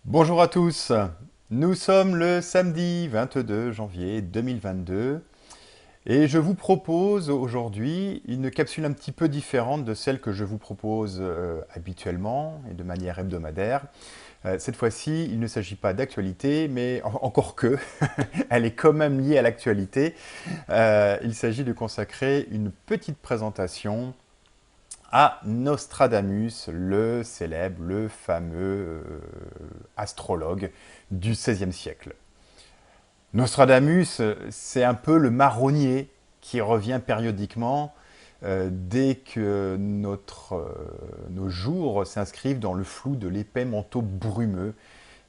Bonjour à tous, nous sommes le samedi 22 janvier 2022 et je vous propose aujourd'hui une capsule un petit peu différente de celle que je vous propose habituellement et de manière hebdomadaire. Cette fois-ci, il ne s'agit pas d'actualité, mais encore que, elle est quand même liée à l'actualité. Il s'agit de consacrer une petite présentation à Nostradamus, le célèbre, le fameux astrologue du XVIe siècle. Nostradamus, c'est un peu le marronnier qui revient périodiquement dès que nos jours s'inscrivent dans le flou de l'épais manteau brumeux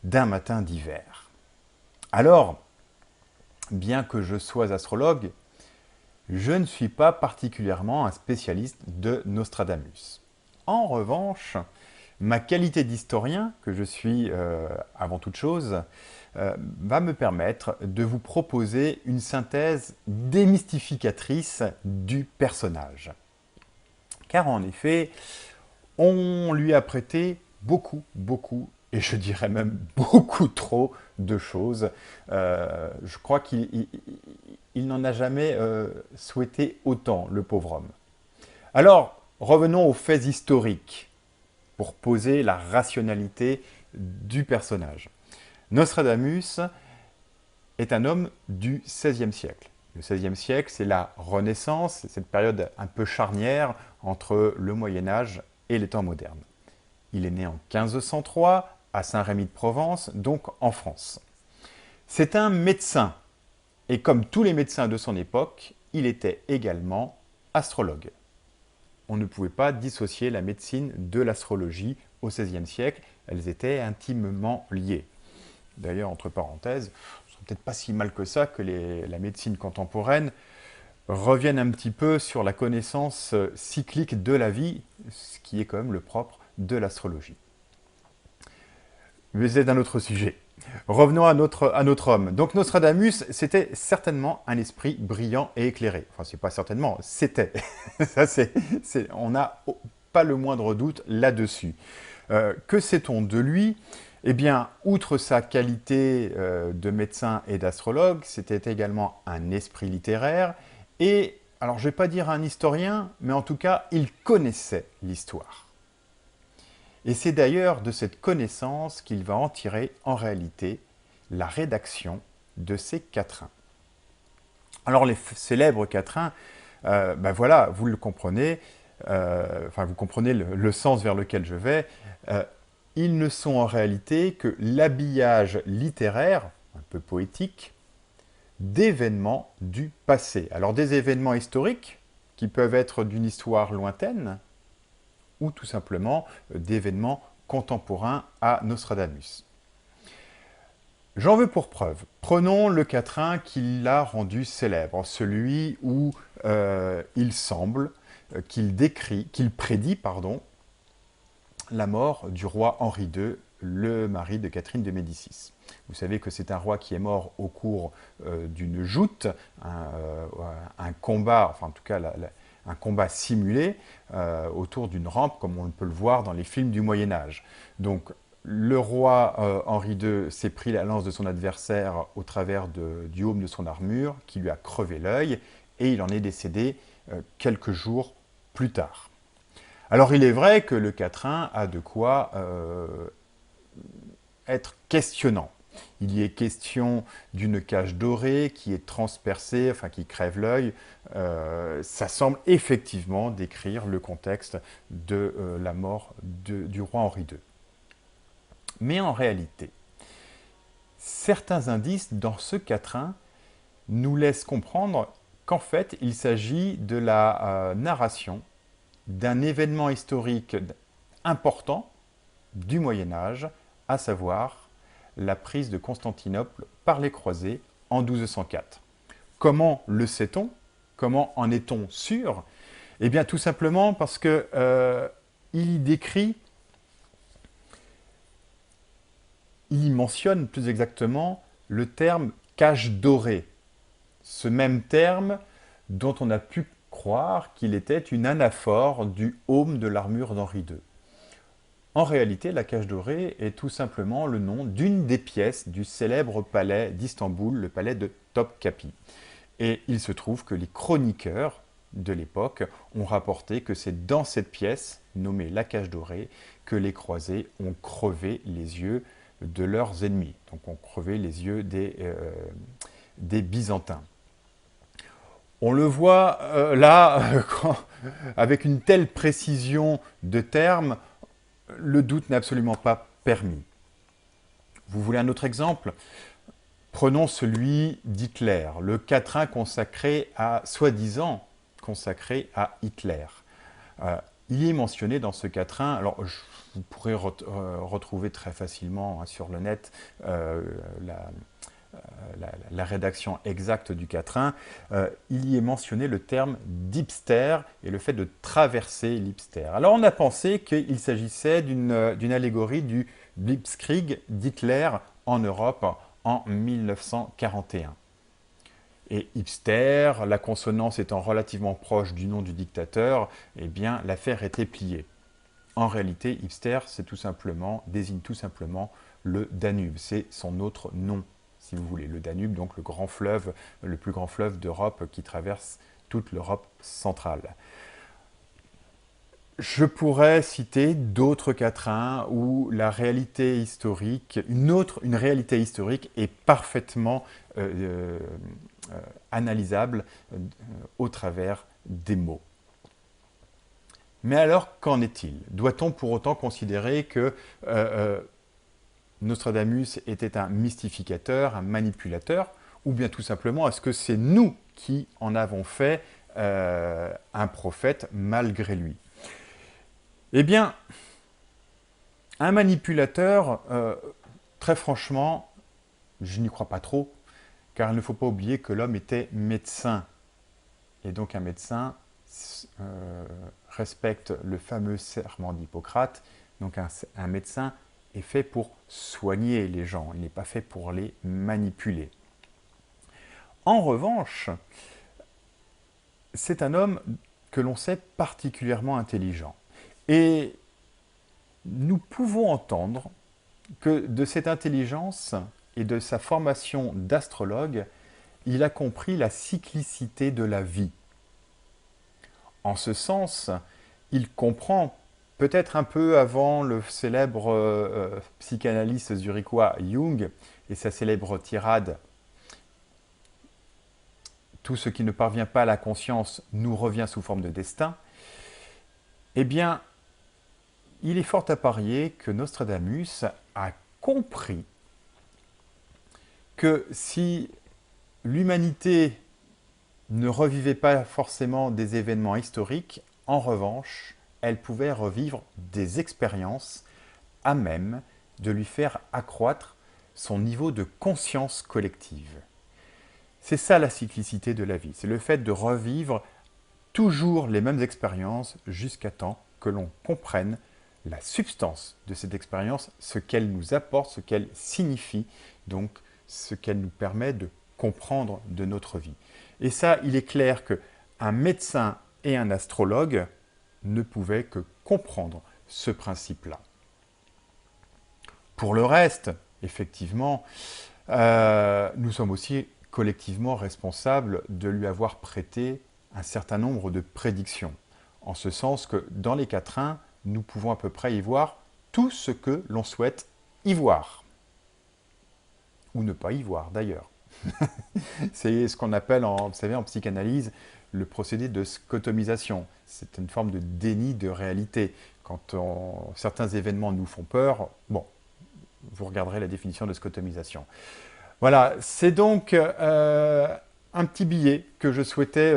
d'un matin d'hiver. Alors, bien que je sois astrologue, je ne suis pas particulièrement un spécialiste de Nostradamus. En revanche, ma qualité d'historien, que je suis avant toute chose, va me permettre de vous proposer une synthèse démystificatrice du personnage. Car en effet, on lui a prêté beaucoup, et je dirais même beaucoup trop de choses. Je crois qu'il n'en a jamais souhaité autant, le pauvre homme. Alors, revenons aux faits historiques pour poser la rationalité du personnage. Nostradamus est un homme du XVIe siècle. Le XVIe siècle, c'est la Renaissance, c'est cette période un peu charnière entre le Moyen-Âge et les temps modernes. Il est né en 1503 à Saint-Rémy de Provence, donc en France. C'est un médecin, et comme tous les médecins de son époque, il était également astrologue. On ne pouvait pas dissocier la médecine de l'astrologie au XVIe siècle, elles étaient intimement liées. D'ailleurs, entre parenthèses, ce n'est peut-être pas si mal que ça que la médecine contemporaine revienne un petit peu sur la connaissance cyclique de la vie, ce qui est quand même le propre de l'astrologie. Mais c'est un autre sujet. Revenons à notre homme. Donc Nostradamus, c'était certainement un esprit brillant et éclairé. Enfin, c'est pas certainement, c'était. Ça, on n'a pas le moindre doute là-dessus. Que sait-on de lui? Eh bien, outre sa qualité de médecin et d'astrologue, c'était également un esprit littéraire et, alors je ne vais pas dire un historien, mais en tout cas, il connaissait l'histoire. Et c'est d'ailleurs de cette connaissance qu'il va en tirer en réalité la rédaction de ces quatrains. Alors les célèbres quatrains, ben voilà, vous le comprenez, vous comprenez le sens vers lequel je vais, ils ne sont en réalité que l'habillage littéraire, un peu poétique, d'événements du passé. Alors des événements historiques qui peuvent être d'une histoire lointaine ou tout simplement d'événements contemporains à Nostradamus. J'en veux pour preuve. Prenons le quatrain qui l'a rendu célèbre, celui où il semble qu'il prédit, la mort du roi Henri II, le mari de Catherine de Médicis. Vous savez que c'est un roi qui est mort au cours d'une joute, un combat, enfin en tout cas un combat simulé autour d'une rampe, comme on peut le voir dans les films du Moyen-Âge. Donc le roi Henri II s'est pris la lance de son adversaire au travers du aume de son armure, qui lui a crevé l'œil, et il en est décédé quelques jours plus tard. Alors il est vrai que le quatrain a de quoi être questionnant. Il y est question d'une cage dorée qui est transpercée, enfin qui crève l'œil. Ça semble effectivement décrire le contexte de la mort du roi Henri II. Mais en réalité, certains indices dans ce quatrain nous laissent comprendre qu'en fait, il s'agit de la narration d'un événement historique important du Moyen-Âge, à savoir la prise de Constantinople par les croisés en 1204. Comment le sait-on? Comment en est-on sûr? Eh bien, tout simplement parce que il mentionne plus exactement le terme cage dorée. Ce même terme dont on a pu croire qu'il était une anaphore du heaume de l'armure d'Henri II. En réalité, la cage dorée est tout simplement le nom d'une des pièces du célèbre palais d'Istanbul, le palais de Topkapi. Et il se trouve que les chroniqueurs de l'époque ont rapporté que c'est dans cette pièce, nommée la cage dorée, que les croisés ont crevé les yeux de leurs ennemis. Donc ont crevé les yeux des Byzantins. On le voit là, avec une telle précision de termes, le doute n'est absolument pas permis. Vous voulez un autre exemple? Prenons celui d'Hitler, le quatrain consacré à, soi-disant, consacré à Hitler. Il est mentionné dans ce quatrain, alors vous pourrez retrouver très facilement hein, sur le net la rédaction exacte du quatrain, il y est mentionné le terme d'Hipster et le fait de traverser l'Hipster. Alors on a pensé qu'il s'agissait d'une allégorie du Blitzkrieg d'Hitler en Europe en 1941. Et hipster, la consonance étant relativement proche du nom du dictateur, eh bien l'affaire était pliée. En réalité, hipster, désigne tout simplement le Danube. C'est son autre nom, si vous voulez. Le Danube, donc le plus grand fleuve d'Europe qui traverse toute l'Europe centrale. Je pourrais citer d'autres quatrains où la réalité historique, une réalité historique est parfaitement analysable au travers des mots. Mais alors, qu'en est-il? Doit-on pour autant considérer que Nostradamus était un mystificateur, un manipulateur, ou bien tout simplement, est-ce que c'est nous qui en avons fait un prophète malgré lui? Eh bien, un manipulateur, très franchement, je n'y crois pas trop, car il ne faut pas oublier que l'homme était médecin. Et donc un médecin respecte le fameux serment d'Hippocrate. Donc un médecin est fait pour soigner les gens, il n'est pas fait pour les manipuler. En revanche, c'est un homme que l'on sait particulièrement intelligent. Et nous pouvons entendre que de cette intelligence et de sa formation d'astrologue, il a compris la cyclicité de la vie. En ce sens, il comprend, peut-être un peu avant le célèbre psychanalyste zurichois Jung et sa célèbre tirade « Tout ce qui ne parvient pas à la conscience nous revient sous forme de destin », eh bien, il est fort à parier que Nostradamus a compris que si l'humanité ne revivait pas forcément des événements historiques, en revanche, elle pouvait revivre des expériences à même de lui faire accroître son niveau de conscience collective. C'est ça la cyclicité de la vie, c'est le fait de revivre toujours les mêmes expériences jusqu'à temps que l'on comprenne la substance de cette expérience, ce qu'elle nous apporte, ce qu'elle signifie, donc ce qu'elle nous permet de comprendre de notre vie. Et ça, il est clair qu'un médecin et un astrologue ne pouvaient que comprendre ce principe-là. Pour le reste, effectivement, nous sommes aussi collectivement responsables de lui avoir prêté un certain nombre de prédictions. En ce sens que dans les quatrains, nous pouvons à peu près y voir tout ce que l'on souhaite y voir. Ou ne pas y voir d'ailleurs. C'est ce qu'on appelle, vous savez, en psychanalyse, le procédé de scotomisation. C'est une forme de déni de réalité. Quand certains événements nous font peur, bon, vous regarderez la définition de scotomisation. Voilà, c'est donc un petit billet que je souhaitais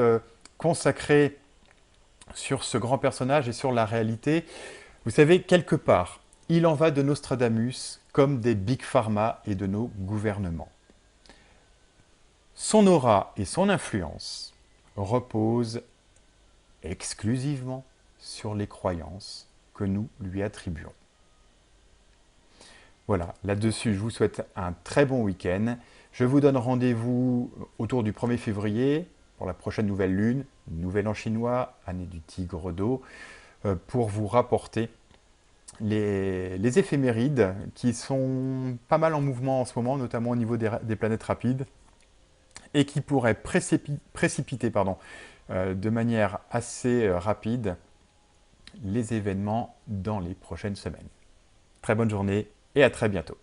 consacrer sur ce grand personnage et sur la réalité. Vous savez, quelque part, il en va de Nostradamus comme des Big Pharma et de nos gouvernements. Son aura et son influence reposent exclusivement sur les croyances que nous lui attribuons. Voilà, là-dessus, je vous souhaite un très bon week-end. Je vous donne rendez-vous autour du 1er février pour la prochaine nouvelle lune, nouvel an chinois, année du tigre d'eau, pour vous rapporter les éphémérides qui sont pas mal en mouvement en ce moment, notamment au niveau des planètes rapides, et qui pourraient précipiter de manière assez rapide les événements dans les prochaines semaines. Très bonne journée et à très bientôt.